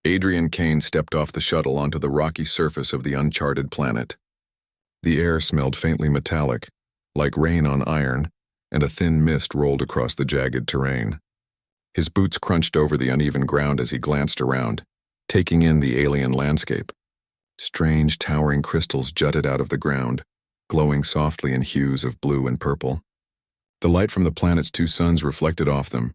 Adrian Kane stepped off the shuttle onto the rocky surface of the uncharted planet. The air smelled faintly metallic, like rain on iron, and a thin mist rolled across the jagged terrain. His boots crunched over the uneven ground as he glanced around, taking in the alien landscape. Strange, towering crystals jutted out of the ground, glowing softly in hues of blue and purple. The light from the planet's two suns reflected off them,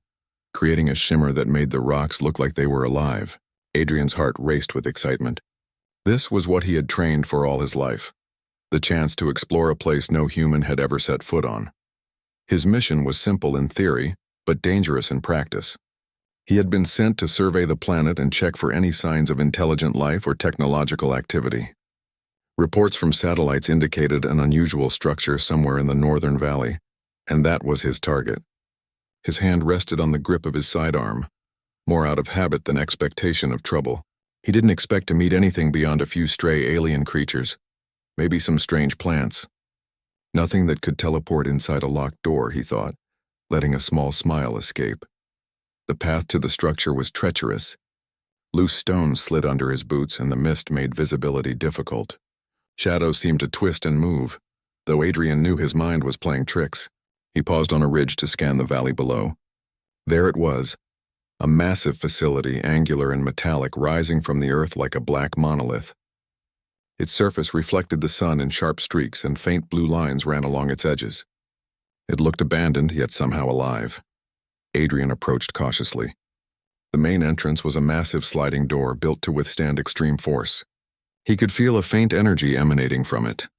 creating a shimmer that made the rocks look like they were alive. Adrian's heart raced with excitement. This was what he had trained for all his life, the chance to explore a place no human had ever set foot on. His mission was simple in theory, but dangerous in practice. He had been sent to survey the planet and check for any signs of intelligent life or technological activity. Reports from satellites indicated an unusual structure somewhere in the northern valley, and that was his target. His hand rested on the grip of his sidearm, more out of habit than expectation of trouble. He didn't expect to meet anything beyond a few stray alien creatures, maybe some strange plants. Nothing that could teleport inside a locked door, he thought, letting a small smile escape. The path to the structure was treacherous. Loose stones slid under his boots and the mist made visibility difficult. Shadows seemed to twist and move, though Adrian knew his mind was playing tricks. He paused on a ridge to scan the valley below. There it was, a massive facility, angular and metallic, rising from the earth like a black monolith. Its surface reflected the sun in sharp streaks, and faint blue lines ran along its edges. It looked abandoned, yet somehow alive. Adrian approached cautiously. The main entrance was a massive sliding door built to withstand extreme force. He could feel a faint energy emanating from it,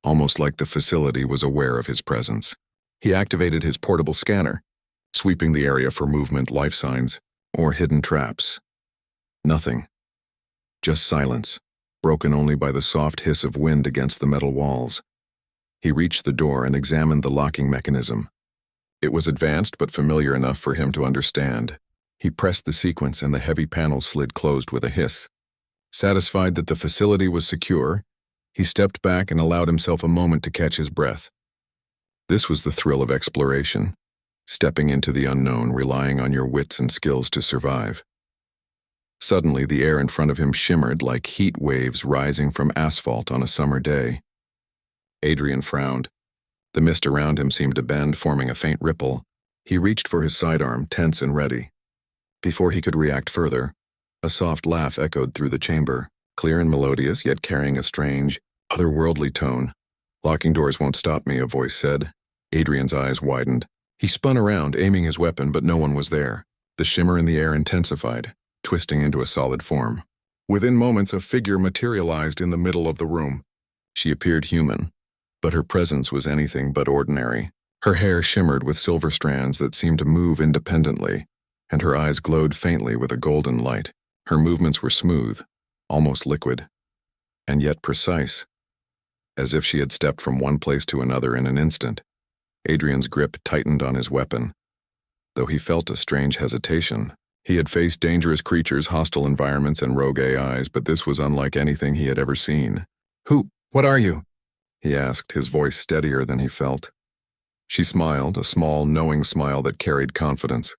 almost like the facility was aware of his presence. He activated his portable scanner, sweeping the area for movement, life signs, or hidden traps. Nothing. Just silence, broken only by the soft hiss of wind against the metal walls. He reached the door and examined the locking mechanism. It was advanced but familiar enough for him to understand. He pressed the sequence and the heavy panel slid closed with a hiss. Satisfied that the facility was secure, he stepped back and allowed himself a moment to catch his breath. This was the thrill of exploration, stepping into the unknown, relying on your wits and skills to survive. Suddenly, the air in front of him shimmered like heat waves rising from asphalt on a summer day. Adrian frowned. The mist around him seemed to bend, forming a faint ripple. He reached for his sidearm, tense and ready. Before he could react further, a soft laugh echoed through the chamber, clear and melodious, yet carrying a strange, otherworldly tone. "Locking doors won't stop me," a voice said. Adrian's eyes widened. He spun around, aiming his weapon, but no one was there. The shimmer in the air intensified, twisting into a solid form. Within moments, a figure materialized in the middle of the room. She appeared human, but her presence was anything but ordinary. Her hair shimmered with silver strands that seemed to move independently, and her eyes glowed faintly with a golden light. Her movements were smooth, almost liquid, and yet precise, as if she had stepped from one place to another in an instant. Adrian's grip tightened on his weapon, though he felt a strange hesitation. He had faced dangerous creatures, hostile environments, and rogue AIs, but this was unlike anything he had ever seen. What are you?" he asked, his voice steadier than he felt. She smiled, a small, knowing smile that carried confidence.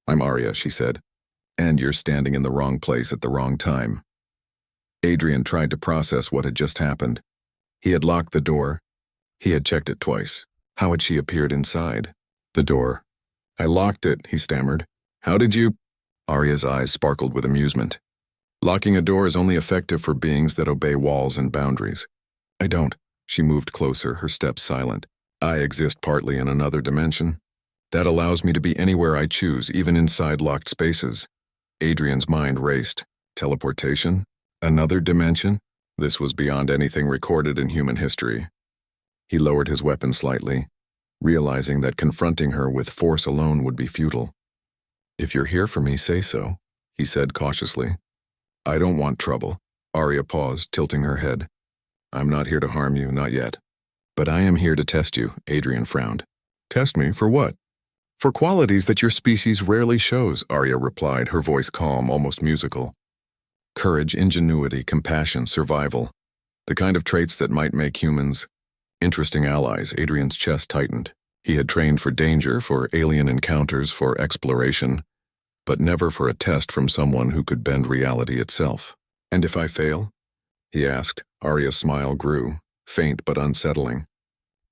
"I'm Arya," she said, "and you're standing in the wrong place at the wrong time." Adrian tried to process what had just happened. He had locked the door. He had checked it twice. How had she appeared inside? The door. "I locked it," he stammered. "How did you—" Arya's eyes sparkled with amusement. "Locking a door is only effective for beings that obey walls and boundaries. I don't." She moved closer, her steps silent. "I exist partly in another dimension. That allows me to be anywhere I choose, even inside locked spaces." Adrian's mind raced. Teleportation? Another dimension? This was beyond anything recorded in human history. He lowered his weapon slightly, realizing that confronting her with force alone would be futile. "If you're here for me, say so," he said cautiously. "I don't want trouble." Arya paused, tilting her head. "I'm not here to harm you, not yet. But I am here to test you," Adrian frowned. "Test me? For what?" "For qualities that your species rarely shows," Arya replied, her voice calm, almost musical. "Courage, ingenuity, compassion, survival. The kind of traits that might make humans interesting allies." Adrian's chest tightened. He had trained for danger, for alien encounters, for exploration. but never for a test from someone who could bend reality itself. "And if I fail?" he asked. Arya's smile grew, faint but unsettling.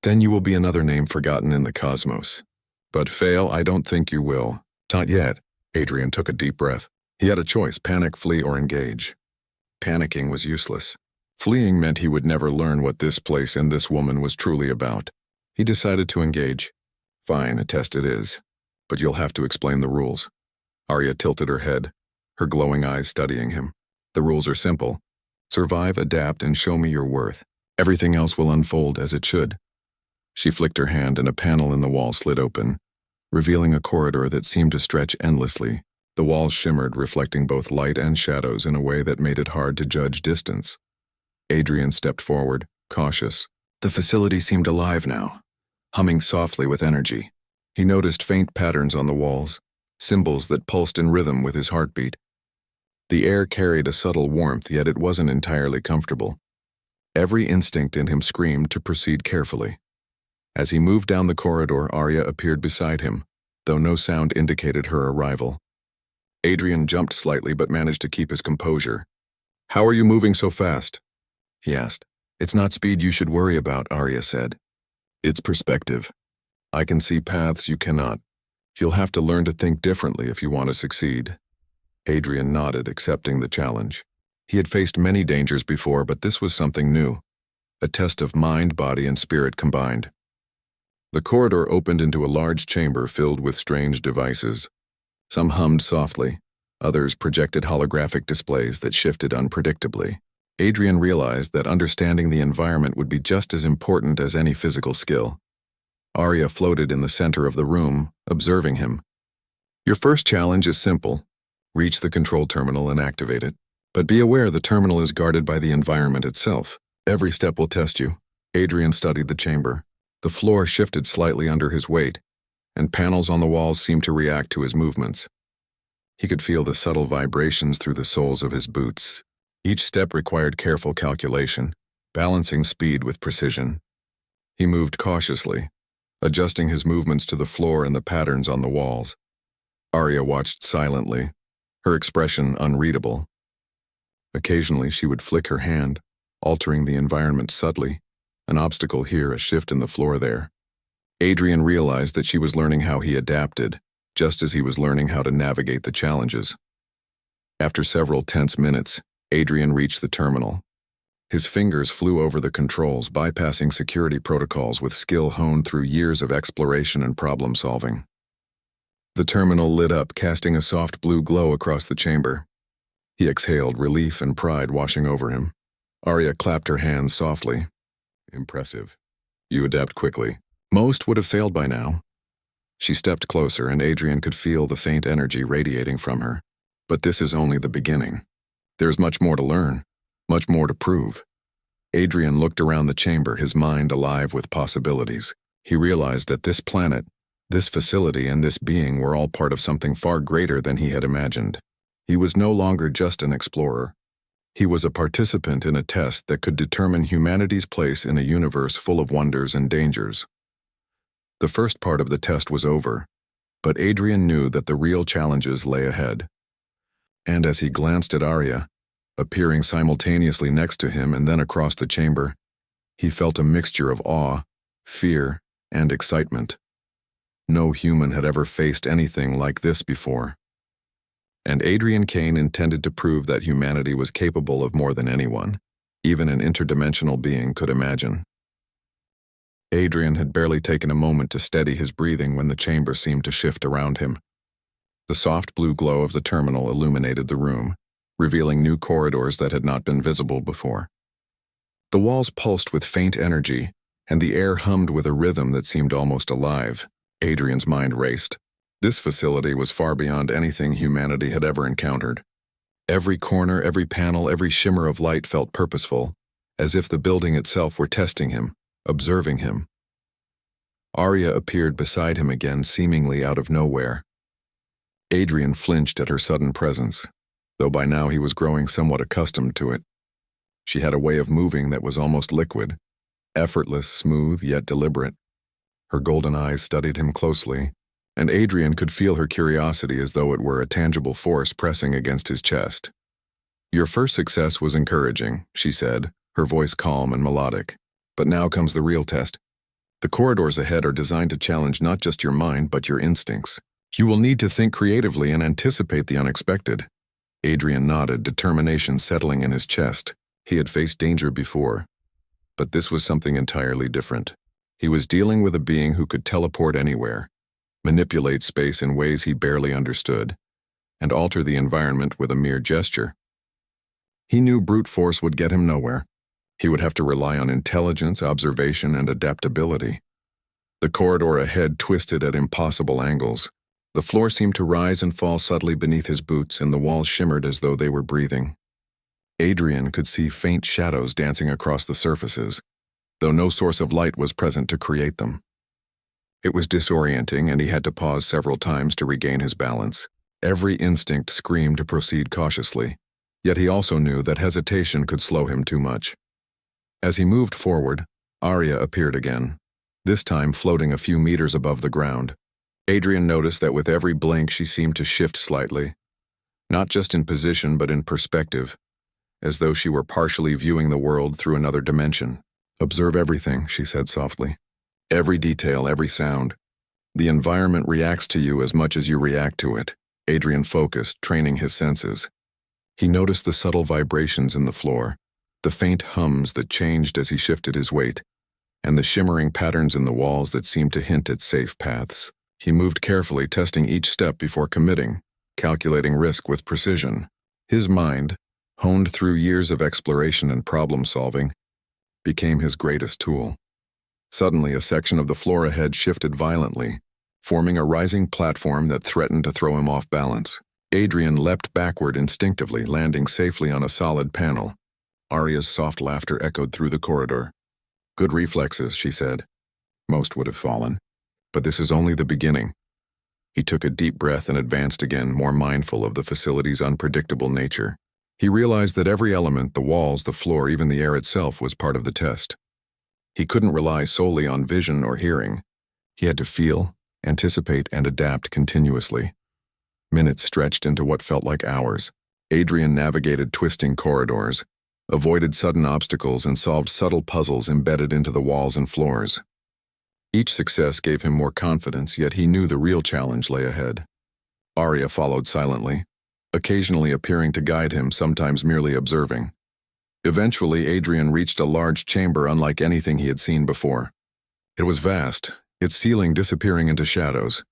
"Then you will be another name forgotten in the cosmos. But fail, I don't think you will." "Not yet." Adrian took a deep breath. He had a choice: panic, flee, or engage. Panicking was useless. Fleeing meant he would never learn what this place and this woman was truly about. He decided to engage. "Fine, a test it is. But you'll have to explain the rules." Arya tilted her head, her glowing eyes studying him. "The rules are simple. Survive, adapt, and show me your worth. Everything else will unfold as it should." She flicked her hand and a panel in the wall slid open, revealing a corridor that seemed to stretch endlessly. The walls shimmered, reflecting both light and shadows in a way that made it hard to judge distance. Adrian stepped forward, cautious. The facility seemed alive now, humming softly with energy. He noticed faint patterns on the walls, symbols that pulsed in rhythm with his heartbeat. The air carried a subtle warmth, yet it wasn't entirely comfortable. Every instinct in him screamed to proceed carefully. As he moved down the corridor, Arya appeared beside him, though no sound indicated her arrival. Adrian jumped slightly but managed to keep his composure. "How are you moving so fast?" he asked. "It's not speed you should worry about," Arya said. "It's perspective. I can see paths you cannot. You'll have to learn to think differently if you want to succeed." Adrian nodded, accepting the challenge. He had faced many dangers before, but this was something new. A test of mind, body, and spirit combined. The corridor opened into a large chamber filled with strange devices. Some hummed softly, others projected holographic displays that shifted unpredictably. Adrian realized that understanding the environment would be just as important as any physical skill. Arya floated in the center of the room, observing him. "Your first challenge is simple. Reach the control terminal and activate it. But be aware the terminal is guarded by the environment itself. Every step will test you." Adrian studied the chamber. The floor shifted slightly under his weight, and panels on the walls seemed to react to his movements. He could feel the subtle vibrations through the soles of his boots. Each step required careful calculation, balancing speed with precision. He moved cautiously, adjusting his movements to the floor and the patterns on the walls. Arya watched silently, her expression unreadable. Occasionally she would flick her hand, altering the environment subtly, an obstacle here, a shift in the floor there. Adrian realized that she was learning how he adapted, just as he was learning how to navigate the challenges. After several tense minutes, Adrian reached the terminal. His fingers flew over the controls, bypassing security protocols with skill honed through years of exploration and problem-solving. The terminal lit up, casting a soft blue glow across the chamber. He exhaled, relief and pride washing over him. Arya clapped her hands softly. "Impressive. You adapt quickly. Most would have failed by now." She stepped closer, and Adrian could feel the faint energy radiating from her. "But this is only the beginning. There's much more to learn, much more to prove." Adrian looked around the chamber, his mind alive with possibilities. He realized that this planet, this facility, and this being were all part of something far greater than he had imagined. He was no longer just an explorer. He was a participant in a test that could determine humanity's place in a universe full of wonders and dangers. The first part of the test was over, but Adrian knew that the real challenges lay ahead. And as he glanced at Arya, appearing simultaneously next to him and then across the chamber, he felt a mixture of awe, fear, and excitement. No human had ever faced anything like this before. And Adrian Kane intended to prove that humanity was capable of more than anyone, even an interdimensional being, could imagine. Adrian had barely taken a moment to steady his breathing when the chamber seemed to shift around him. The soft blue glow of the terminal illuminated the room, revealing new corridors that had not been visible before. The walls pulsed with faint energy, and the air hummed with a rhythm that seemed almost alive. Adrian's mind raced. This facility was far beyond anything humanity had ever encountered. Every corner, every panel, every shimmer of light felt purposeful, as if the building itself were testing him, observing him. Arya appeared beside him again, seemingly out of nowhere. Adrian flinched at her sudden presence, though by now he was growing somewhat accustomed to it. She had a way of moving that was almost liquid, effortless, smooth, yet deliberate. Her golden eyes studied him closely, and Adrian could feel her curiosity as though it were a tangible force pressing against his chest. "Your first success was encouraging," she said, her voice calm and melodic. "But now comes the real test. The corridors ahead are designed to challenge not just your mind but your instincts. You will need to think creatively and anticipate the unexpected." Adrian nodded, determination settling in his chest. He had faced danger before, but this was something entirely different. He was dealing with a being who could teleport anywhere, manipulate space in ways he barely understood, and alter the environment with a mere gesture. He knew brute force would get him nowhere. He would have to rely on intelligence, observation, and adaptability. The corridor ahead twisted at impossible angles. The floor seemed to rise and fall subtly beneath his boots, and the walls shimmered as though they were breathing. Adrian could see faint shadows dancing across the surfaces, though no source of light was present to create them. It was disorienting, and he had to pause several times to regain his balance. Every instinct screamed to proceed cautiously, yet he also knew that hesitation could slow him too much. As he moved forward, Arya appeared again, this time floating a few meters above the ground. Adrian noticed that with every blink she seemed to shift slightly, not just in position but in perspective, as though she were partially viewing the world through another dimension. "Observe everything," she said softly. "Every detail, every sound. The environment reacts to you as much as you react to it." Adrian focused, training his senses. He noticed the subtle vibrations in the floor, the faint hums that changed as he shifted his weight, and the shimmering patterns in the walls that seemed to hint at safe paths. He moved carefully, testing each step before committing, calculating risk with precision. His mind, honed through years of exploration and problem-solving, became his greatest tool. Suddenly, a section of the floor ahead shifted violently, forming a rising platform that threatened to throw him off balance. Adrian leapt backward instinctively, landing safely on a solid panel. Arya's soft laughter echoed through the corridor. "Good reflexes," she said. "Most would have fallen. But this is only the beginning." He took a deep breath and advanced again, more mindful of the facility's unpredictable nature. He realized that every element, the walls, the floor, even the air itself, was part of the test. He couldn't rely solely on vision or hearing. He had to feel, anticipate, and adapt continuously. Minutes stretched into what felt like hours. Adrian navigated twisting corridors, avoided sudden obstacles, and solved subtle puzzles embedded into the walls and floors. Each success gave him more confidence, yet he knew the real challenge lay ahead. Arya followed silently, occasionally appearing to guide him, sometimes merely observing. Eventually, Adrian reached a large chamber unlike anything he had seen before. It was vast, its ceiling disappearing into shadows,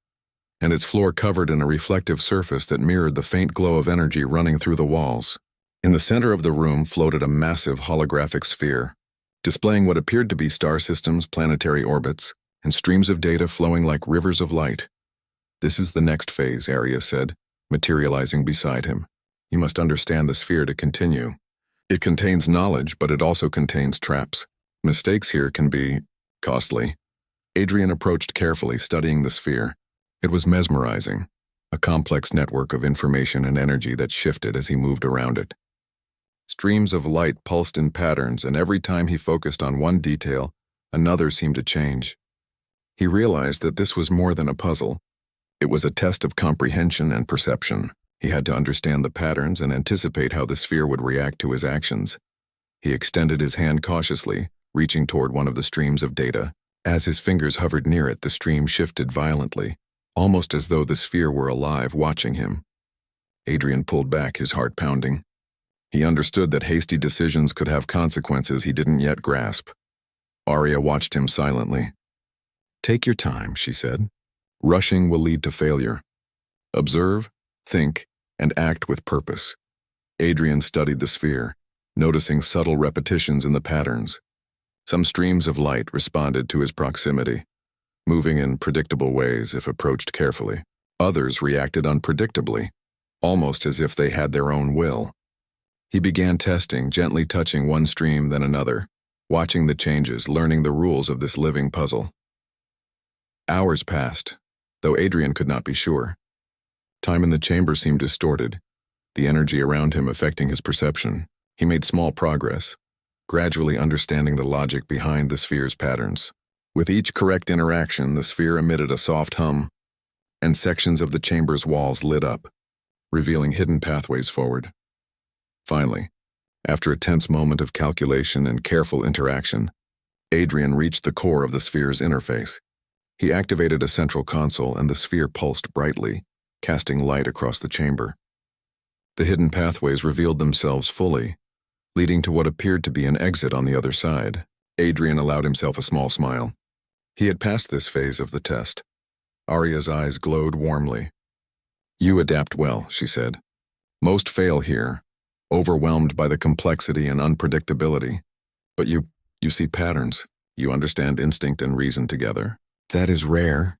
and its floor covered in a reflective surface that mirrored the faint glow of energy running through the walls. In the center of the room floated a massive holographic sphere, displaying what appeared to be star systems, planetary orbits, and streams of data flowing like rivers of light. "This is the next phase," Arya said, materializing beside him. "You must understand the sphere to continue. It contains knowledge, but it also contains traps. Mistakes here can be costly." Adrian approached carefully, studying the sphere. It was mesmerizing, a complex network of information and energy that shifted as he moved around it. Streams of light pulsed in patterns, and every time he focused on one detail, another seemed to change. He realized that this was more than a puzzle. It was a test of comprehension and perception. He had to understand the patterns and anticipate how the sphere would react to his actions. He extended his hand cautiously, reaching toward one of the streams of data. As his fingers hovered near it, the stream shifted violently, almost as though the sphere were alive, watching him. Adrian pulled back, his heart pounding. He understood that hasty decisions could have consequences he didn't yet grasp. Arya watched him silently. "Take your time," she said. "Rushing will lead to failure. Observe, think, and act with purpose." Adrian studied the sphere, noticing subtle repetitions in the patterns. Some streams of light responded to his proximity, moving in predictable ways if approached carefully. Others reacted unpredictably, almost as if they had their own will. He began testing, gently touching one stream then another, watching the changes, learning the rules of this living puzzle. Hours passed, though Adrian could not be sure. Time in the chamber seemed distorted, the energy around him affecting his perception. He made small progress, gradually understanding the logic behind the sphere's patterns. With each correct interaction, the sphere emitted a soft hum, and sections of the chamber's walls lit up, revealing hidden pathways forward. Finally, after a tense moment of calculation and careful interaction, Adrian reached the core of the sphere's interface. He activated a central console and the sphere pulsed brightly, casting light across the chamber. The hidden pathways revealed themselves fully, leading to what appeared to be an exit on the other side. Adrian allowed himself a small smile. He had passed this phase of the test. Arya's eyes glowed warmly. "You adapt well," she said. "Most fail here, overwhelmed by the complexity and unpredictability. But you see patterns. You understand instinct and reason together. That is rare."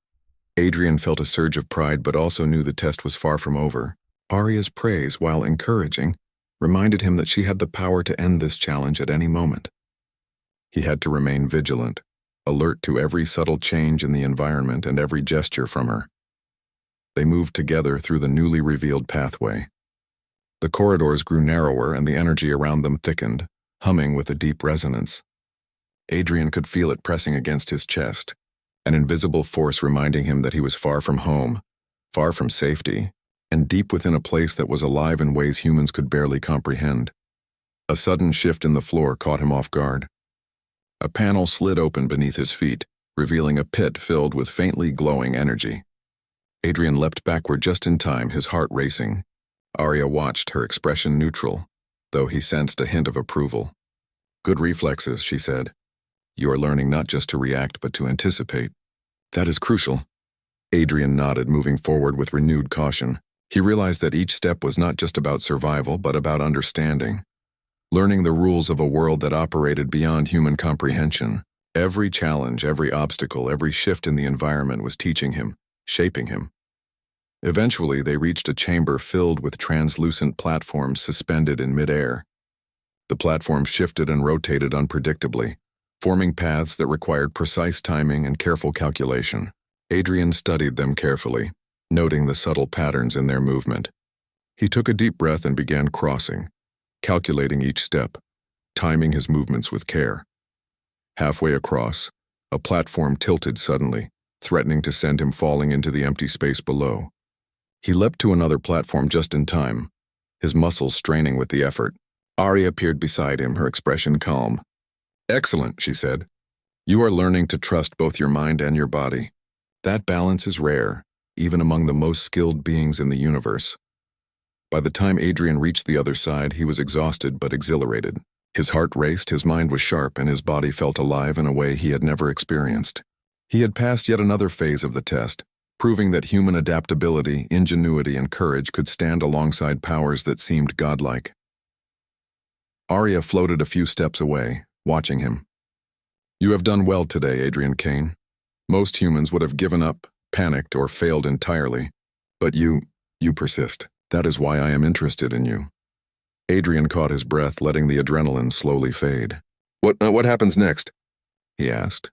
Adrian felt a surge of pride but also knew the test was far from over. Arya's praise, while encouraging, reminded him that she had the power to end this challenge at any moment. He had to remain vigilant, alert to every subtle change in the environment and every gesture from her. They moved together through the newly revealed pathway. The corridors grew narrower and the energy around them thickened, humming with a deep resonance. Adrian could feel it pressing against his chest, an invisible force reminding him that he was far from home, far from safety, and deep within a place that was alive in ways humans could barely comprehend. A sudden shift in the floor caught him off guard. A panel slid open beneath his feet, revealing a pit filled with faintly glowing energy. Adrian leapt backward just in time, his heart racing. Arya watched, her expression neutral, though he sensed a hint of approval. "Good reflexes," she said. "You are learning not just to react but to anticipate. That is crucial." Adrian nodded, moving forward with renewed caution. He realized that each step was not just about survival but about understanding, learning the rules of a world that operated beyond human comprehension. Every challenge, every obstacle, every shift in the environment was teaching him, shaping him. Eventually, they reached a chamber filled with translucent platforms suspended in midair. The platforms shifted and rotated unpredictably, forming paths that required precise timing and careful calculation. Adrian studied them carefully, noting the subtle patterns in their movement. He took a deep breath and began crossing, calculating each step, timing his movements with care. Halfway across, a platform tilted suddenly, threatening to send him falling into the empty space below. He leapt to another platform just in time, his muscles straining with the effort. Arya appeared beside him, her expression calm. "Excellent," she said. "You are learning to trust both your mind and your body. That balance is rare, even among the most skilled beings in the universe." By the time Adrian reached the other side, he was exhausted but exhilarated. His heart raced, his mind was sharp, and his body felt alive in a way he had never experienced. He had passed yet another phase of the test, proving that human adaptability, ingenuity, and courage could stand alongside powers that seemed godlike. Arya floated a few steps away, watching him. "You have done well today, Adrian Kane. Most humans would have given up, panicked, or failed entirely. But you persist. That is why I am interested in you." Adrian caught his breath, letting the adrenaline slowly fade. What happens next?" he asked.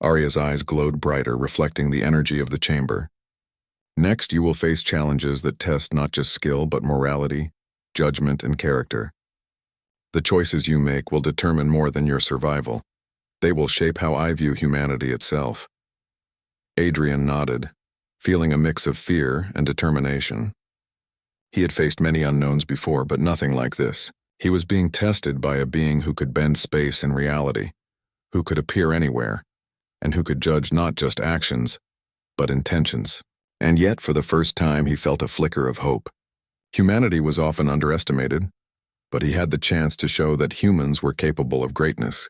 Arya's eyes glowed brighter, reflecting the energy of the chamber. "Next, you will face challenges that test not just skill but morality, judgment, and character. The choices you make will determine more than your survival. They will shape how I view humanity itself." Adrian nodded, feeling a mix of fear and determination. He had faced many unknowns before, but nothing like this. He was being tested by a being who could bend space and reality, who could appear anywhere, and who could judge not just actions, but intentions. And yet, for the first time, he felt a flicker of hope. Humanity was often underestimated, but he had the chance to show that humans were capable of greatness,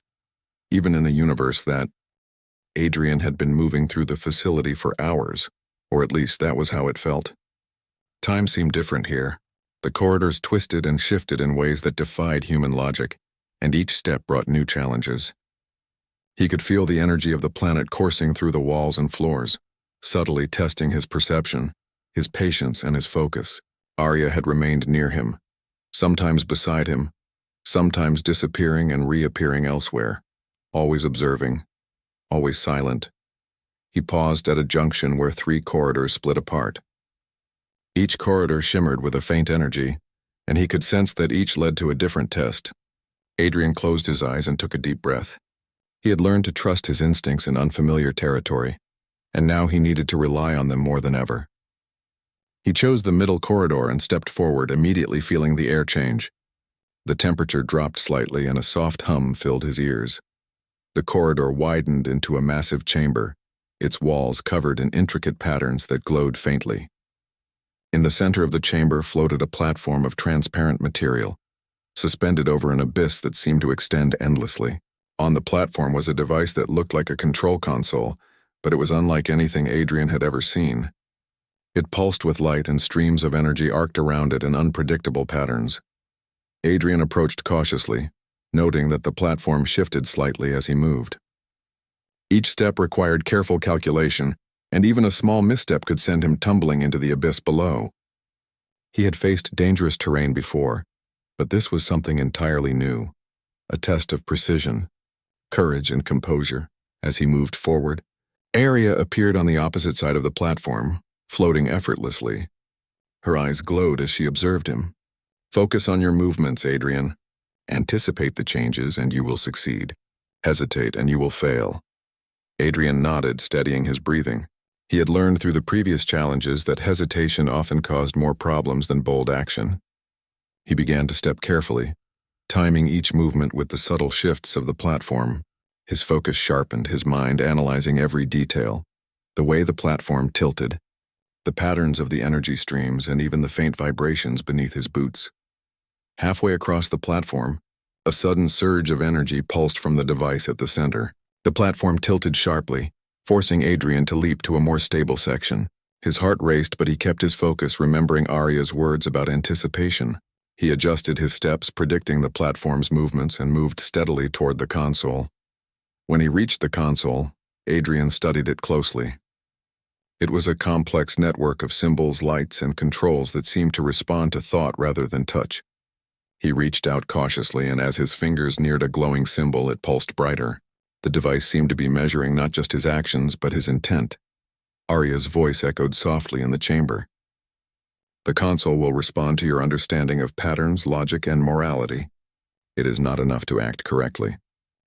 even in a universe that... Adrian had been moving through the facility for hours, or at least that was how it felt. Time seemed different here. The corridors twisted and shifted in ways that defied human logic, and each step brought new challenges. He could feel the energy of the planet coursing through the walls and floors, subtly testing his perception, his patience, and his focus. Arya had remained near him, sometimes beside him, sometimes disappearing and reappearing elsewhere, always observing, always silent. He paused at a junction where 3 corridors split apart. Each corridor shimmered with a faint energy, and he could sense that each led to a different test. Adrian closed his eyes and took a deep breath. He had learned to trust his instincts in unfamiliar territory, and now he needed to rely on them more than ever. He chose the middle corridor and stepped forward, immediately feeling the air change. The temperature dropped slightly and a soft hum filled his ears. The corridor widened into a massive chamber, its walls covered in intricate patterns that glowed faintly. In the center of the chamber floated a platform of transparent material, suspended over an abyss that seemed to extend endlessly. On the platform was a device that looked like a control console, but it was unlike anything Adrian had ever seen. It pulsed with light and streams of energy arced around it in unpredictable patterns. Adrian approached cautiously, noting that the platform shifted slightly as he moved. Each step required careful calculation, and even a small misstep could send him tumbling into the abyss below. He had faced dangerous terrain before, but this was something entirely new, a test of precision, courage, and composure. As he moved forward, Arya appeared on the opposite side of the platform, floating effortlessly. Her eyes glowed as she observed him. "Focus on your movements, Adrian. Anticipate the changes and you will succeed. Hesitate and you will fail." Adrian nodded, steadying his breathing. He had learned through the previous challenges that hesitation often caused more problems than bold action. He began to step carefully, timing each movement with the subtle shifts of the platform. His focus sharpened, his mind analyzing every detail. The way the platform tilted, the patterns of the energy streams, and even the faint vibrations beneath his boots. Halfway across the platform, a sudden surge of energy pulsed from the device at the center. The platform tilted sharply, forcing Adrian to leap to a more stable section. His heart raced, but he kept his focus, remembering Arya's words about anticipation. He adjusted his steps, predicting the platform's movements, and moved steadily toward the console. When he reached the console, Adrian studied it closely. It was a complex network of symbols, lights, and controls that seemed to respond to thought rather than touch. He reached out cautiously, and as his fingers neared a glowing symbol, it pulsed brighter. The device seemed to be measuring not just his actions, but his intent. Arya's voice echoed softly in the chamber. "The console will respond to your understanding of patterns, logic, and morality. It is not enough to act correctly.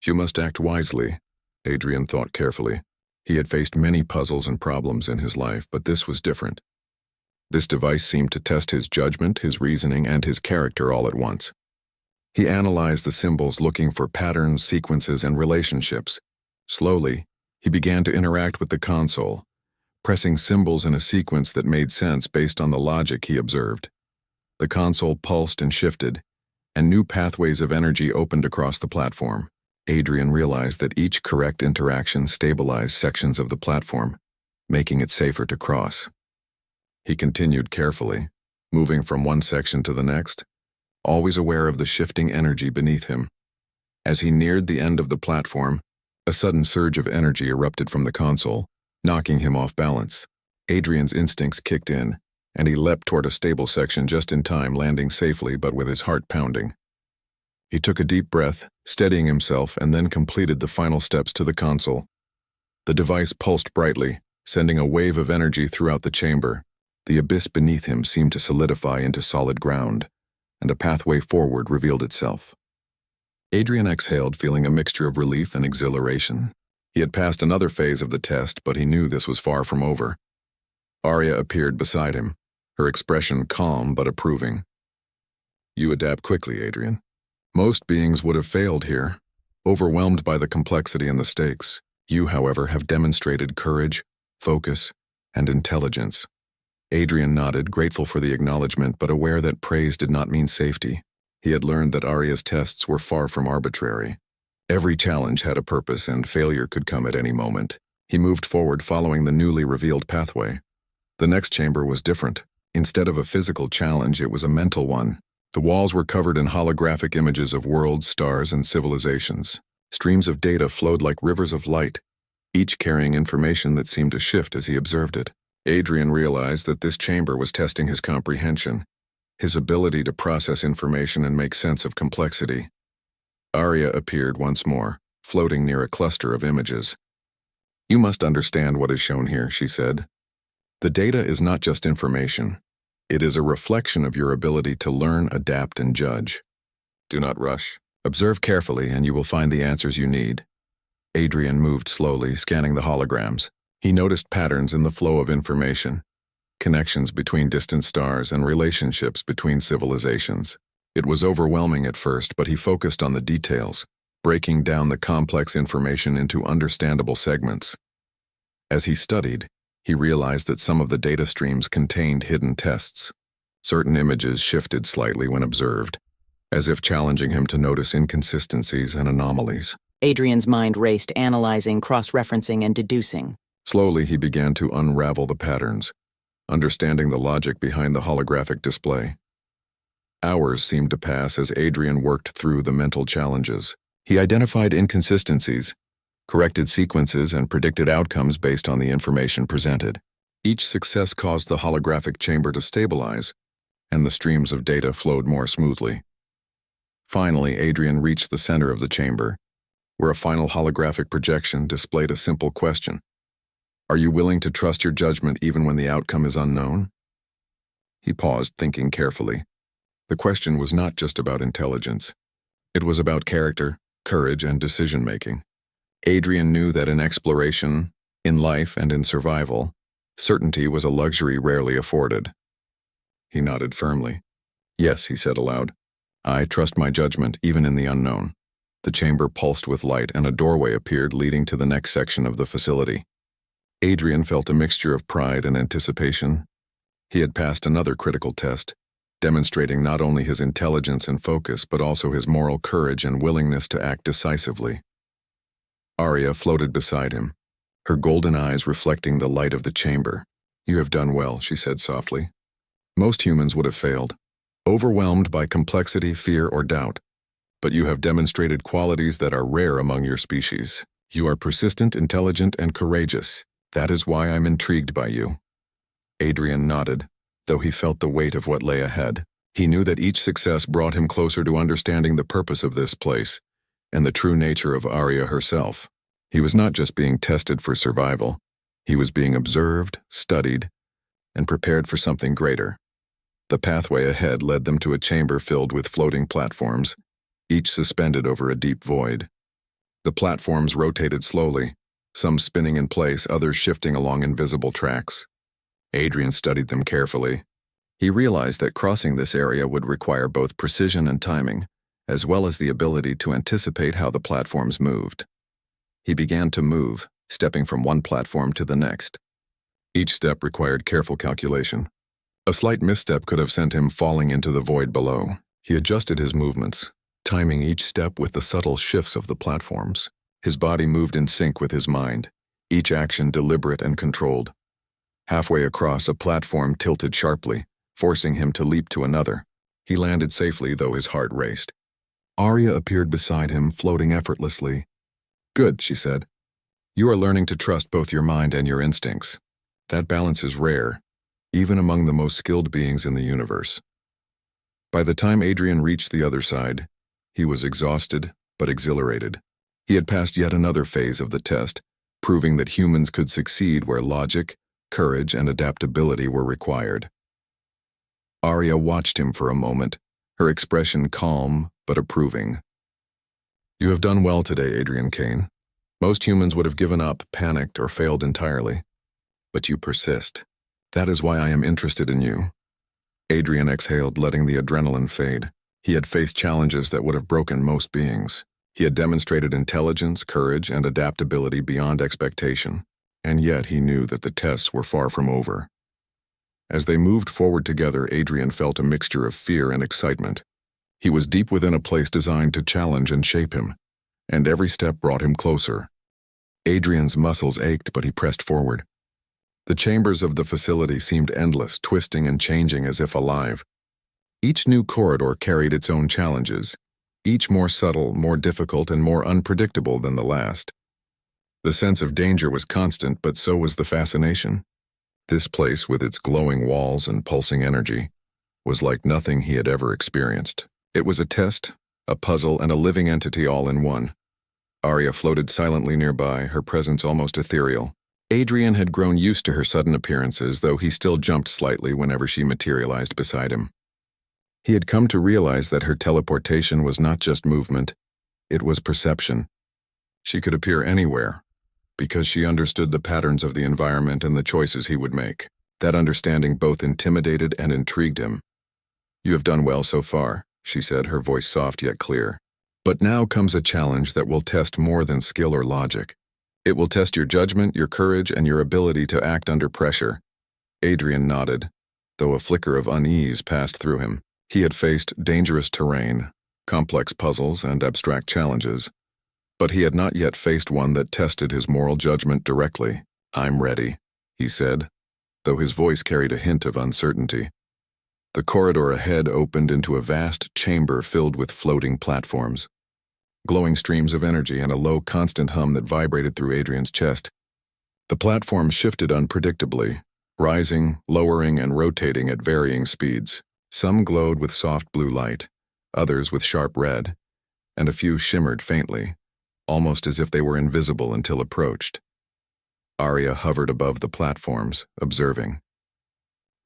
You must act wisely," Adrian thought carefully. He had faced many puzzles and problems in his life, but this was different. This device seemed to test his judgment, his reasoning, and his character all at once. He analyzed the symbols, looking for patterns, sequences, and relationships. Slowly, he began to interact with the console, pressing symbols in a sequence that made sense based on the logic he observed. The console pulsed and shifted, and new pathways of energy opened across the platform. Adrian realized that each correct interaction stabilized sections of the platform, making it safer to cross. He continued carefully, moving from one section to the next, always aware of the shifting energy beneath him. As he neared the end of the platform, a sudden surge of energy erupted from the console, knocking him off balance. Adrian's instincts kicked in, and he leapt toward a stable section just in time, landing safely but with his heart pounding. He took a deep breath, steadying himself, and then completed the final steps to the console. The device pulsed brightly, sending a wave of energy throughout the chamber. The abyss beneath him seemed to solidify into solid ground, and a pathway forward revealed itself. Adrian exhaled, feeling a mixture of relief and exhilaration. He had passed another phase of the test, but he knew this was far from over. Arya appeared beside him, her expression calm but approving. "You adapt quickly, Adrian. Most beings would have failed here, overwhelmed by the complexity and the stakes. You, however, have demonstrated courage, focus, and intelligence." Adrian nodded, grateful for the acknowledgement but aware that praise did not mean safety. He had learned that Arya's tests were far from arbitrary. Every challenge had a purpose, and failure could come at any moment. He moved forward, following the newly revealed pathway. The next chamber was different. Instead of a physical challenge, it was a mental one. The walls were covered in holographic images of worlds, stars, and civilizations. Streams of data flowed like rivers of light, each carrying information that seemed to shift as he observed it. Adrian realized that this chamber was testing his comprehension, his ability to process information and make sense of complexity. Arya appeared once more, floating near a cluster of images. "You must understand what is shown here," she said. "The data is not just information. It is a reflection of your ability to learn, adapt, and judge. Do not rush. Observe carefully, and you will find the answers you need." Adrian moved slowly, scanning the holograms. He noticed patterns in the flow of information. connections between distant stars, and relationships between civilizations. It was overwhelming at first, but he focused on the details, breaking down the complex information into understandable segments. As he studied, he realized that some of the data streams contained hidden tests. Certain images shifted slightly when observed, as if challenging him to notice inconsistencies and anomalies. Adrian's mind raced, analyzing, cross-referencing, and deducing. Slowly, he began to unravel the patterns, understanding the logic behind the holographic display. Hours seemed to pass as Adrian worked through the mental challenges. He identified inconsistencies, corrected sequences, and predicted outcomes based on the information presented. Each success caused the holographic chamber to stabilize, and the streams of data flowed more smoothly. Finally, Adrian reached the center of the chamber, where a final holographic projection displayed a simple question. Are you willing to trust your judgment even when the outcome is unknown? He paused, thinking carefully. The question was not just about intelligence. It was about character, courage, and decision-making. Adrian knew that in exploration, in life, and in survival, certainty was a luxury rarely afforded. He nodded firmly. Yes, he said aloud. I trust my judgment even in the unknown. The chamber pulsed with light, and a doorway appeared leading to the next section of the facility. Adrian felt a mixture of pride and anticipation. He had passed another critical test, demonstrating not only his intelligence and focus, but also his moral courage and willingness to act decisively. Arya floated beside him, her golden eyes reflecting the light of the chamber. You have done well, she said softly. Most humans would have failed, overwhelmed by complexity, fear, or doubt. But you have demonstrated qualities that are rare among your species. You are persistent, intelligent, and courageous. That is why I'm intrigued by you. Adrian nodded, though he felt the weight of what lay ahead. He knew that each success brought him closer to understanding the purpose of this place and the true nature of Arya herself. He was not just being tested for survival. He was being observed, studied, and prepared for something greater. The pathway ahead led them to a chamber filled with floating platforms, each suspended over a deep void. The platforms rotated slowly, some spinning in place, others shifting along invisible tracks. Adrian studied them carefully. He realized that crossing this area would require both precision and timing, as well as the ability to anticipate how the platforms moved. He began to move, stepping from one platform to the next. Each step required careful calculation. A slight misstep could have sent him falling into the void below. He adjusted his movements, timing each step with the subtle shifts of the platforms. His body moved in sync with his mind, each action deliberate and controlled. Halfway across, a platform tilted sharply, forcing him to leap to another. He landed safely, though his heart raced. Arya appeared beside him, floating effortlessly. Good, she said. You are learning to trust both your mind and your instincts. That balance is rare, even among the most skilled beings in the universe. By the time Adrian reached the other side, he was exhausted but exhilarated. He had passed yet another phase of the test, proving that humans could succeed where logic, courage, and adaptability were required. Arya watched him for a moment, her expression calm but approving. You have done well today, Adrian Kane. Most humans would have given up, panicked, or failed entirely. But you persist. That is why I am interested in you. Adrian exhaled, letting the adrenaline fade. He had faced challenges that would have broken most beings. He had demonstrated intelligence, courage, and adaptability beyond expectation, and yet he knew that the tests were far from over. As they moved forward together, Adrian felt a mixture of fear and excitement. He was deep within a place designed to challenge and shape him, and every step brought him closer. Adrian's muscles ached, but he pressed forward. The chambers of the facility seemed endless, twisting and changing as if alive. Each new corridor carried its own challenges, each more subtle, more difficult, and more unpredictable than the last. The sense of danger was constant, but so was the fascination. This place, with its glowing walls and pulsing energy, was like nothing he had ever experienced. It was a test, a puzzle, and a living entity all in one. Arya floated silently nearby, her presence almost ethereal. Adrian had grown used to her sudden appearances, though he still jumped slightly whenever she materialized beside him. He had come to realize that her teleportation was not just movement, it was perception. She could appear anywhere, because she understood the patterns of the environment and the choices he would make. That understanding both intimidated and intrigued him. "You have done well so far," she said, her voice soft yet clear. "But now comes a challenge that will test more than skill or logic. It will test your judgment, your courage, and your ability to act under pressure." Adrian nodded, though a flicker of unease passed through him. He had faced dangerous terrain, complex puzzles, and abstract challenges, but he had not yet faced one that tested his moral judgment directly. "I'm ready," he said, though his voice carried a hint of uncertainty. The corridor ahead opened into a vast chamber filled with floating platforms, glowing streams of energy and a low, constant hum that vibrated through Adrian's chest. The platforms shifted unpredictably, rising, lowering, and rotating at varying speeds. Some glowed with soft blue light, others with sharp red, and a few shimmered faintly, almost as if they were invisible until approached. Arya hovered above the platforms, observing.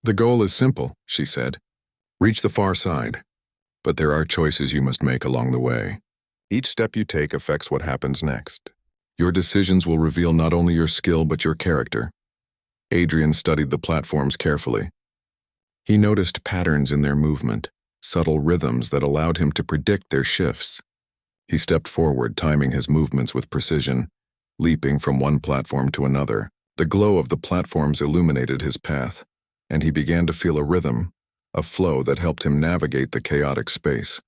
"The goal is simple," she said. "Reach the far side. But there are choices you must make along the way. Each step you take affects what happens next. Your decisions will reveal not only your skill but your character." Adrian studied the platforms carefully. He noticed patterns in their movement, subtle rhythms that allowed him to predict their shifts. He stepped forward, timing his movements with precision, leaping from one platform to another. The glow of the platforms illuminated his path, and he began to feel a rhythm, a flow that helped him navigate the chaotic space.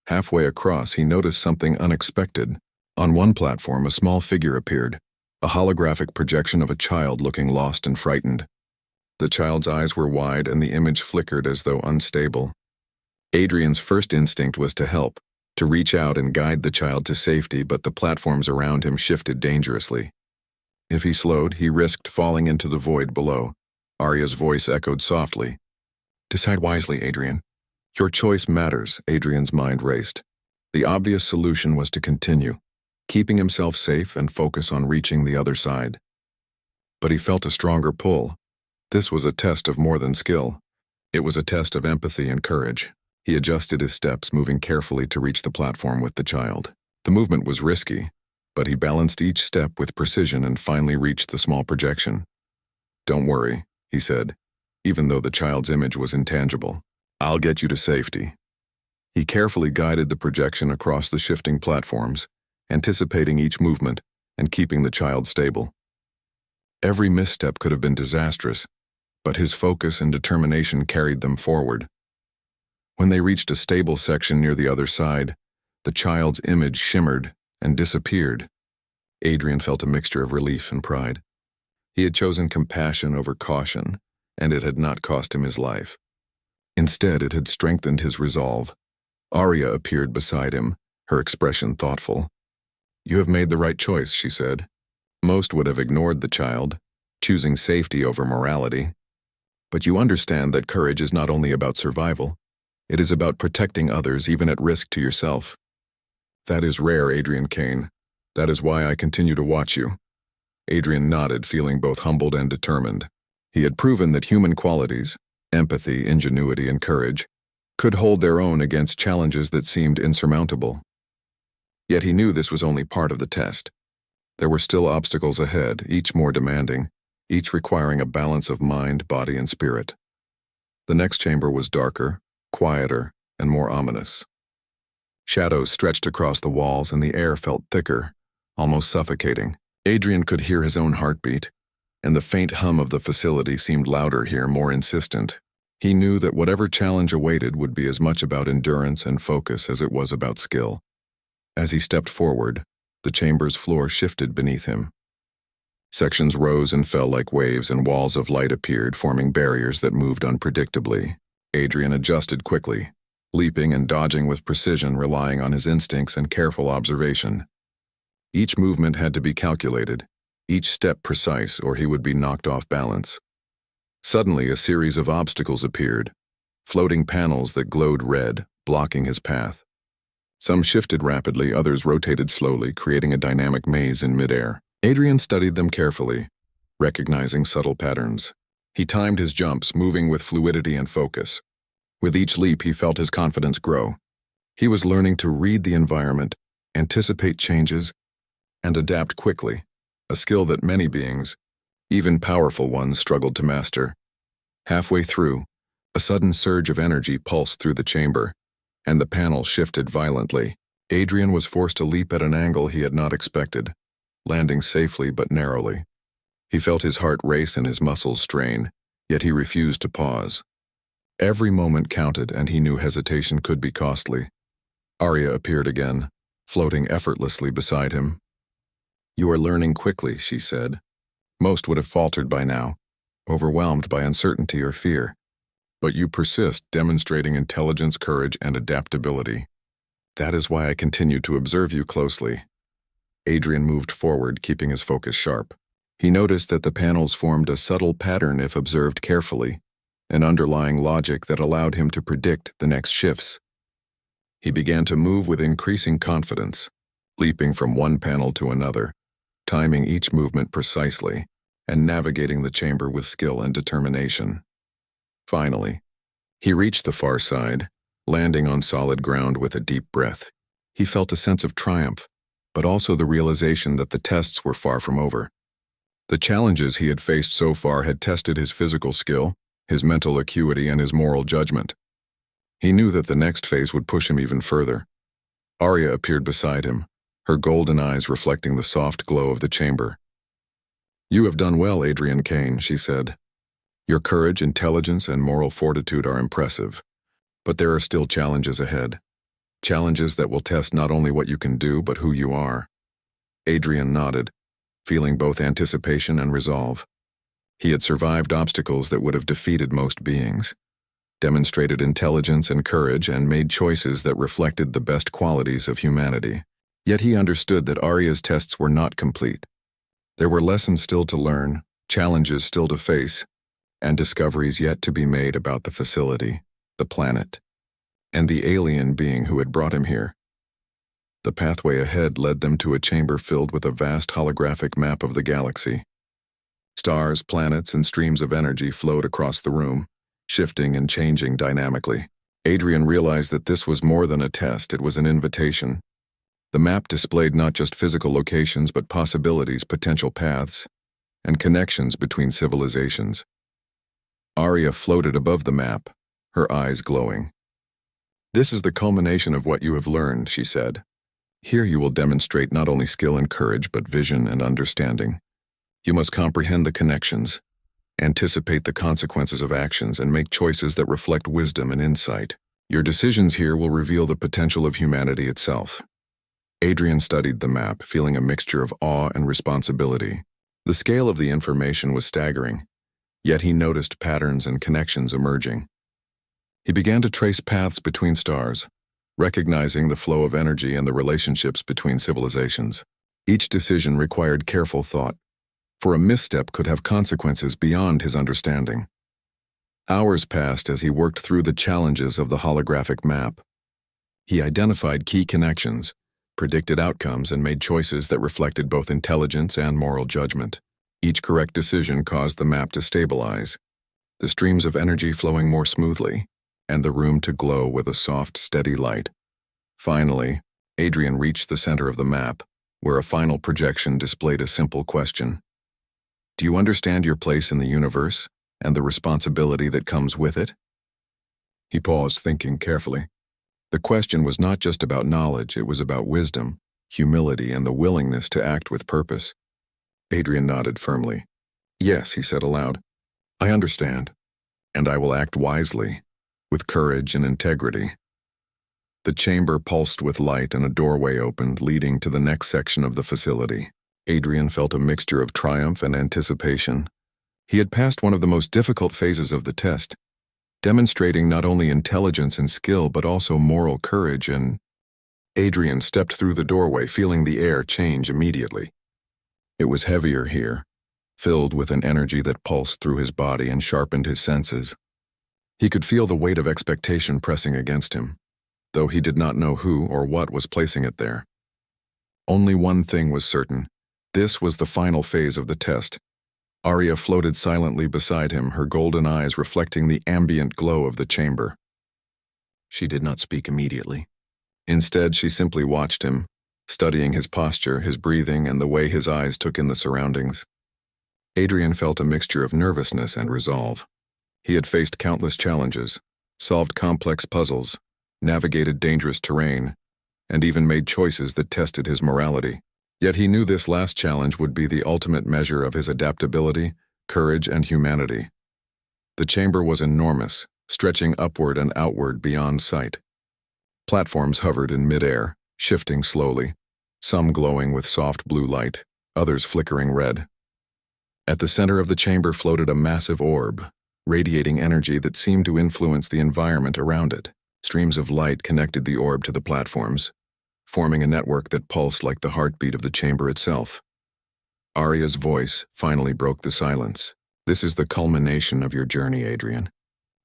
Halfway across, he noticed something unexpected. On one platform, a small figure appeared, a holographic projection of a child looking lost and frightened. The child's eyes were wide and the image flickered as though unstable. Adrian's first instinct was to help, to reach out and guide the child to safety, but the platforms around him shifted dangerously. If he slowed, he risked falling into the void below. Arya's voice echoed softly. "Decide wisely, Adrian. Your choice matters." Adrian's mind raced. The obvious solution was to continue, keeping himself safe and focus on reaching the other side. But he felt a stronger pull. This was a test of more than skill. It was a test of empathy and courage. He adjusted his steps, moving carefully to reach the platform with the child. The movement was risky, but he balanced each step with precision and finally reached the small projection. "Don't worry," he said, even though the child's image was intangible. "I'll get you to safety." He carefully guided the projection across the shifting platforms, anticipating each movement and keeping the child stable. Every misstep could have been disastrous, but his focus and determination carried them forward. When they reached a stable section near the other side, the child's image shimmered and disappeared. Adrian felt a mixture of relief and pride. He had chosen compassion over caution, and it had not cost him his life. Instead, it had strengthened his resolve. Arya appeared beside him, her expression thoughtful. "You have made the right choice," she said. Most would have ignored the child, choosing safety over morality. But you understand that courage is not only about survival. It is about protecting others, even at risk to yourself. "That is rare, Adrian Kane. That is why I continue to watch you." Adrian nodded, feeling both humbled and determined. He had proven that human qualities, empathy, ingenuity, and courage, could hold their own against challenges that seemed insurmountable. Yet he knew this was only part of the test. There were still obstacles ahead, each more demanding, each requiring a balance of mind, body, and spirit. The next chamber was darker, quieter, and more ominous. Shadows stretched across the walls and the air felt thicker, almost suffocating. Adrian could hear his own heartbeat, and the faint hum of the facility seemed louder here, more insistent. He knew that whatever challenge awaited would be as much about endurance and focus as it was about skill. As he stepped forward, the chamber's floor shifted beneath him. Sections rose and fell like waves, and walls of light appeared, forming barriers that moved unpredictably. Adrian adjusted quickly, leaping and dodging with precision, relying on his instincts and careful observation. Each movement had to be calculated, each step precise, or he would be knocked off balance. Suddenly, a series of obstacles appeared, floating panels that glowed red, blocking his path. Some shifted rapidly, others rotated slowly, creating a dynamic maze in midair. Adrian studied them carefully, recognizing subtle patterns. He timed his jumps, moving with fluidity and focus. With each leap, he felt his confidence grow. He was learning to read the environment, anticipate changes, and adapt quickly, a skill that many beings, Even powerful ones struggled to master. Halfway through, a sudden surge of energy pulsed through the chamber, and the panel shifted violently. Adrian was forced to leap at an angle he had not expected, landing safely but narrowly. He felt his heart race and his muscles strain, yet he refused to pause. Every moment counted, and he knew hesitation could be costly. Arya appeared again, floating effortlessly beside him. "You are learning quickly," she said. Most would have faltered by now, overwhelmed by uncertainty or fear. But you persist, demonstrating intelligence, courage, and adaptability. That is why I continue to observe you closely. Adrian moved forward, keeping his focus sharp. He noticed that the panels formed a subtle pattern if observed carefully, an underlying logic that allowed him to predict the next shifts. He began to move with increasing confidence, leaping from one panel to another, timing each movement precisely, and navigating the chamber with skill and determination. Finally, he reached the far side, landing on solid ground with a deep breath. He felt a sense of triumph, but also the realization that the tests were far from over. The challenges he had faced so far had tested his physical skill, his mental acuity, and his moral judgment. He knew that the next phase would push him even further. Arya appeared beside him, her golden eyes reflecting the soft glow of the chamber. "You have done well, Adrian Kane," she said. "Your courage, intelligence, and moral fortitude are impressive. But there are still challenges ahead. Challenges that will test not only what you can do, but who you are." Adrian nodded, feeling both anticipation and resolve. He had survived obstacles that would have defeated most beings, demonstrated intelligence and courage, and made choices that reflected the best qualities of humanity. Yet he understood that Arya's tests were not complete. There were lessons still to learn, challenges still to face, and discoveries yet to be made about the facility, the planet, and the alien being who had brought him here. The pathway ahead led them to a chamber filled with a vast holographic map of the galaxy. Stars, planets, and streams of energy flowed across the room, shifting and changing dynamically. Adrian realized that this was more than a test, it was an invitation. The map displayed not just physical locations but possibilities, potential paths, and connections between civilizations. Arya floated above the map, her eyes glowing. "This is the culmination of what you have learned," she said. "Here you will demonstrate not only skill and courage but vision and understanding. You must comprehend the connections, anticipate the consequences of actions, and make choices that reflect wisdom and insight. Your decisions here will reveal the potential of humanity itself." Adrian studied the map, feeling a mixture of awe and responsibility. The scale of the information was staggering, yet he noticed patterns and connections emerging. He began to trace paths between stars, recognizing the flow of energy and the relationships between civilizations. Each decision required careful thought, for a misstep could have consequences beyond his understanding. Hours passed as he worked through the challenges of the holographic map. He identified key connections, predicted outcomes, and made choices that reflected both intelligence and moral judgment. Each correct decision caused the map to stabilize, the streams of energy flowing more smoothly, and the room to glow with a soft, steady light. Finally, Adrian reached the center of the map, where a final projection displayed a simple question. "Do you understand your place in the universe and the responsibility that comes with it?" He paused, thinking carefully. The question was not just about knowledge, it was about wisdom, humility, and the willingness to act with purpose. Adrian nodded firmly. "Yes," he said aloud. "I understand, and I will act wisely, with courage and integrity." The chamber pulsed with light and a doorway opened, leading to the next section of the facility. Adrian felt a mixture of triumph and anticipation. He had passed one of the most difficult phases of the test, demonstrating not only intelligence and skill but also moral courage and... Adrian stepped through the doorway, feeling the air change immediately. It was heavier here, filled with an energy that pulsed through his body and sharpened his senses. He could feel the weight of expectation pressing against him, though he did not know who or what was placing it there. Only one thing was certain. This was the final phase of the test. Arya floated silently beside him, her golden eyes reflecting the ambient glow of the chamber. She did not speak immediately. Instead, she simply watched him, studying his posture, his breathing, and the way his eyes took in the surroundings. Adrian felt a mixture of nervousness and resolve. He had faced countless challenges, solved complex puzzles, navigated dangerous terrain, and even made choices that tested his morality. Yet he knew this last challenge would be the ultimate measure of his adaptability, courage, and humanity. The chamber was enormous, stretching upward and outward beyond sight. Platforms hovered in midair, shifting slowly, some glowing with soft blue light, others flickering red. At the center of the chamber floated a massive orb, radiating energy that seemed to influence the environment around it. Streams of light connected the orb to the platforms, forming a network that pulsed like the heartbeat of the chamber itself. Arya's voice finally broke the silence. "This is the culmination of your journey, Adrian.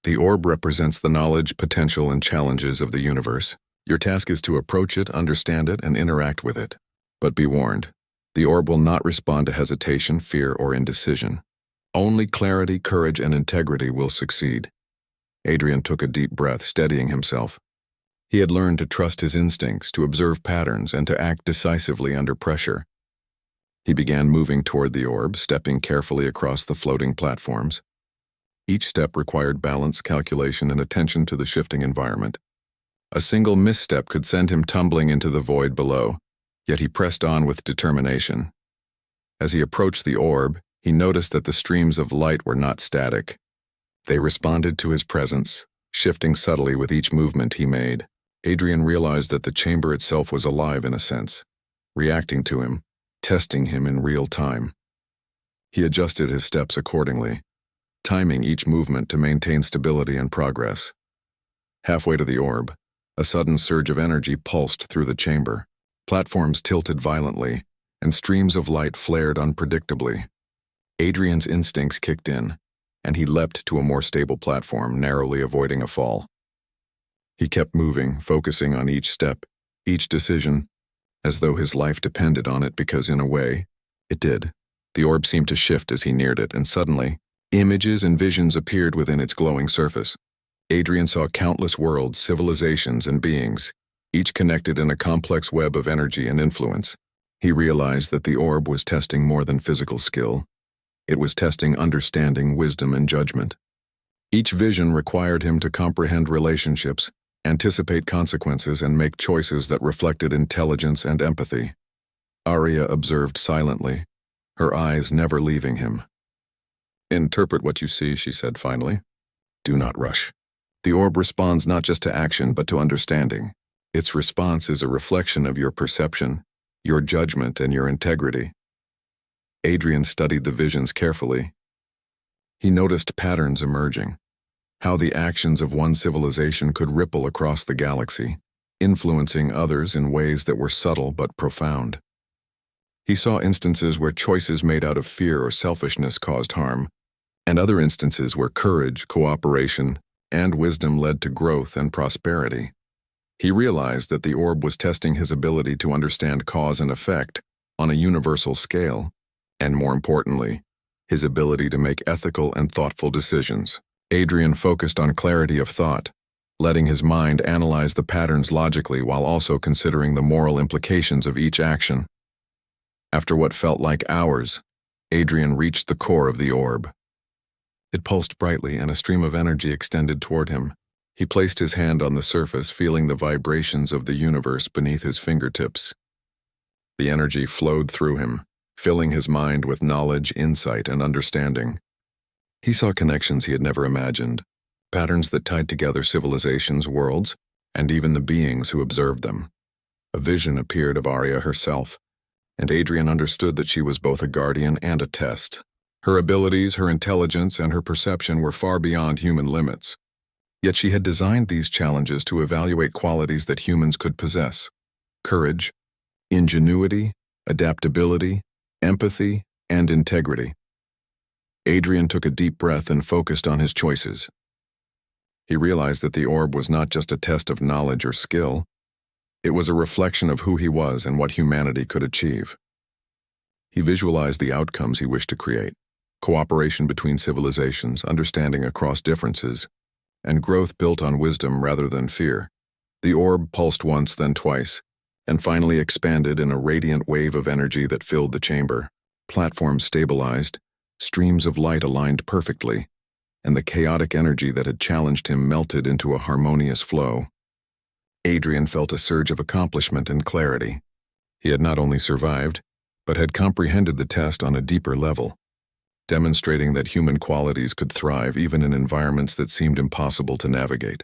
The orb represents the knowledge, potential, and challenges of the universe. Your task is to approach it, understand it, and interact with it. But be warned, the orb will not respond to hesitation, fear, or indecision. Only clarity, courage, and integrity will succeed." Adrian took a deep breath, steadying himself. He had learned to trust his instincts, to observe patterns, and to act decisively under pressure. He began moving toward the orb, stepping carefully across the floating platforms. Each step required balance, calculation, and attention to the shifting environment. A single misstep could send him tumbling into the void below, yet he pressed on with determination. As he approached the orb, he noticed that the streams of light were not static. They responded to his presence, shifting subtly with each movement he made. Adrian realized that the chamber itself was alive in a sense, reacting to him, testing him in real time. He adjusted his steps accordingly, timing each movement to maintain stability and progress. Halfway to the orb, a sudden surge of energy pulsed through the chamber. Platforms tilted violently, and streams of light flared unpredictably. Adrian's instincts kicked in, and he leapt to a more stable platform, narrowly avoiding a fall. He kept moving, focusing on each step, each decision, as though his life depended on it because, in a way, it did. The orb seemed to shift as he neared it, and suddenly, images and visions appeared within its glowing surface. Adrian saw countless worlds, civilizations, and beings, each connected in a complex web of energy and influence. He realized that the orb was testing more than physical skill. It was testing understanding, wisdom, and judgment. Each vision required him to comprehend relationships, anticipate consequences, and make choices that reflected intelligence and empathy. Arya observed silently, her eyes never leaving him. "Interpret what you see," she said finally. "Do not rush. The orb responds not just to action, but to understanding. Its response is a reflection of your perception, your judgment, and your integrity." Adrian studied the visions carefully. He noticed patterns emerging, how the actions of one civilization could ripple across the galaxy, influencing others in ways that were subtle but profound. He saw instances where choices made out of fear or selfishness caused harm, and other instances where courage, cooperation, and wisdom led to growth and prosperity. He realized that the orb was testing his ability to understand cause and effect on a universal scale, and more importantly, his ability to make ethical and thoughtful decisions. Adrian focused on clarity of thought, letting his mind analyze the patterns logically while also considering the moral implications of each action. After what felt like hours, Adrian reached the core of the orb. It pulsed brightly, and a stream of energy extended toward him. He placed his hand on the surface, feeling the vibrations of the universe beneath his fingertips. The energy flowed through him, filling his mind with knowledge, insight, and understanding. He saw connections he had never imagined, patterns that tied together civilizations, worlds, and even the beings who observed them. A vision appeared of Arya herself, and Adrian understood that she was both a guardian and a test. Her abilities, her intelligence, and her perception were far beyond human limits. Yet she had designed these challenges to evaluate qualities that humans could possess: courage, ingenuity, adaptability, empathy, and integrity. Adrian took a deep breath and focused on his choices. He realized that the orb was not just a test of knowledge or skill. It was a reflection of who he was and what humanity could achieve. He visualized the outcomes he wished to create: cooperation between civilizations, understanding across differences, and growth built on wisdom rather than fear. The orb pulsed once, then twice, and finally expanded in a radiant wave of energy that filled the chamber. Platforms stabilized, Streams of light aligned perfectly, and the chaotic energy that had challenged him melted into a harmonious flow. Adrian felt a surge of accomplishment and clarity. He had not only survived, but had comprehended the test on a deeper level, demonstrating that human qualities could thrive even in environments that seemed impossible to navigate.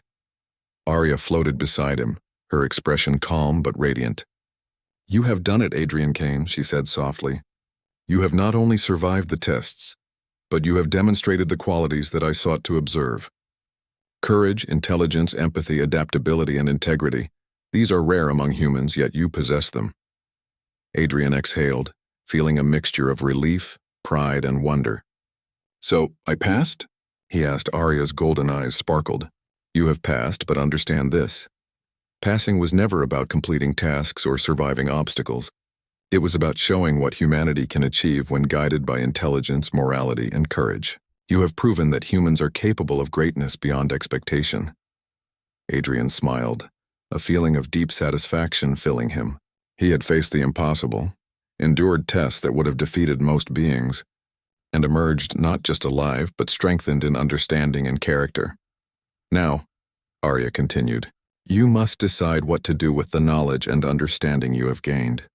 Arya floated beside him, her expression calm but radiant. "You have done it, Adrian Kane," she said softly. "You have not only survived the tests, but you have demonstrated the qualities that I sought to observe. Courage, intelligence, empathy, adaptability, and integrity. These are rare among humans, yet you possess them." Adrian exhaled, feeling a mixture of relief, pride, and wonder. "So, I passed?" he asked. Arya's golden eyes sparkled. "You have passed, but understand this. Passing was never about completing tasks or surviving obstacles. It was about showing what humanity can achieve when guided by intelligence, morality, and courage. You have proven that humans are capable of greatness beyond expectation." Adrian smiled, a feeling of deep satisfaction filling him. He had faced the impossible, endured tests that would have defeated most beings, and emerged not just alive but strengthened in understanding and character. "Now," Arya continued, "you must decide what to do with the knowledge and understanding you have gained.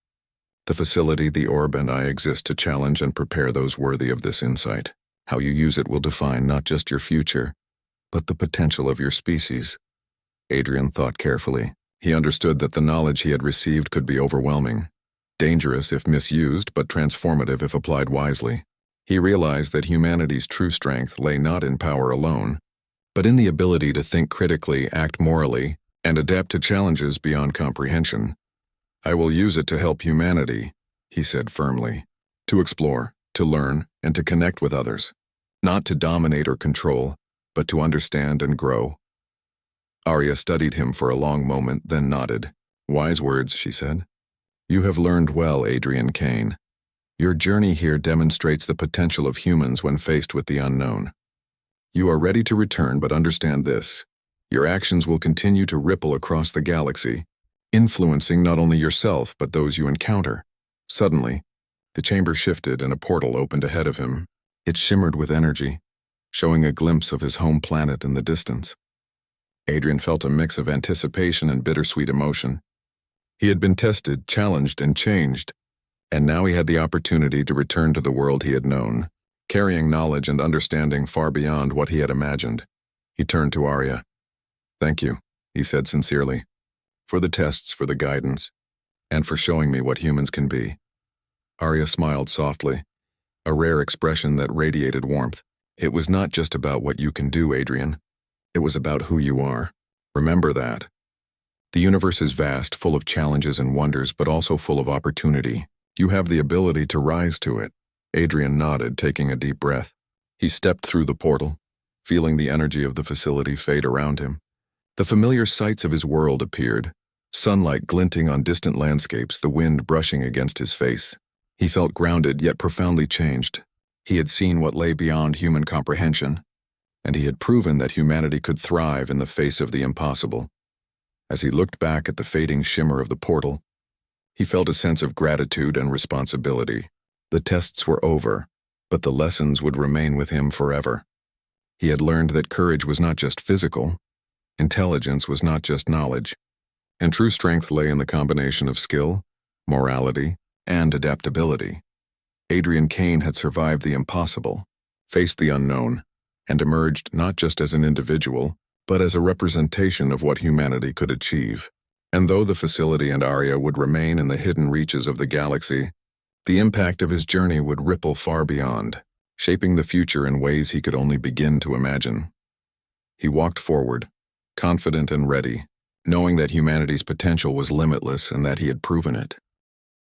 The facility, the orb, and I exist to challenge and prepare those worthy of this insight. How you use it will define not just your future, but the potential of your species." Adrian thought carefully. He understood that the knowledge he had received could be overwhelming, dangerous if misused, but transformative if applied wisely. He realized that humanity's true strength lay not in power alone, but in the ability to think critically, act morally, and adapt to challenges beyond comprehension. "I will use it to help humanity," he said firmly, "to explore, to learn, and to connect with others. Not to dominate or control, but to understand and grow." Arya studied him for a long moment, then nodded. "Wise words," she said. "You have learned well, Adrian Kane. Your journey here demonstrates the potential of humans when faced with the unknown. You are ready to return, but understand this. Your actions will continue to ripple across the galaxy, influencing not only yourself but those you encounter." Suddenly, the chamber shifted and a portal opened ahead of him. It shimmered with energy, showing a glimpse of his home planet in the distance. Adrian felt a mix of anticipation and bittersweet emotion. He had been tested, challenged, and changed, and now he had the opportunity to return to the world he had known, carrying knowledge and understanding far beyond what he had imagined. He turned to Arya. "Thank you," he said sincerely, "for the tests, for the guidance, and for showing me what humans can be." Arya smiled softly, a rare expression that radiated warmth. "It was not just about what you can do, Adrian. It was about who you are. Remember that. The universe is vast, full of challenges and wonders, but also full of opportunity. You have the ability to rise to it." Adrian nodded, taking a deep breath. He stepped through the portal, feeling the energy of the facility fade around him. The familiar sights of his world appeared, sunlight glinting on distant landscapes, the wind brushing against his face. He felt grounded yet profoundly changed. He had seen what lay beyond human comprehension, and he had proven that humanity could thrive in the face of the impossible. As he looked back at the fading shimmer of the portal, he felt a sense of gratitude and responsibility. The tests were over, but the lessons would remain with him forever. He had learned that courage was not just physical, intelligence was not just knowledge, and true strength lay in the combination of skill, morality, and adaptability. Adrian Kane had survived the impossible, faced the unknown, and emerged not just as an individual, but as a representation of what humanity could achieve. And though the facility and Arya would remain in the hidden reaches of the galaxy, the impact of his journey would ripple far beyond, shaping the future in ways he could only begin to imagine. He walked forward, confident and ready, knowing that humanity's potential was limitless and that he had proven it.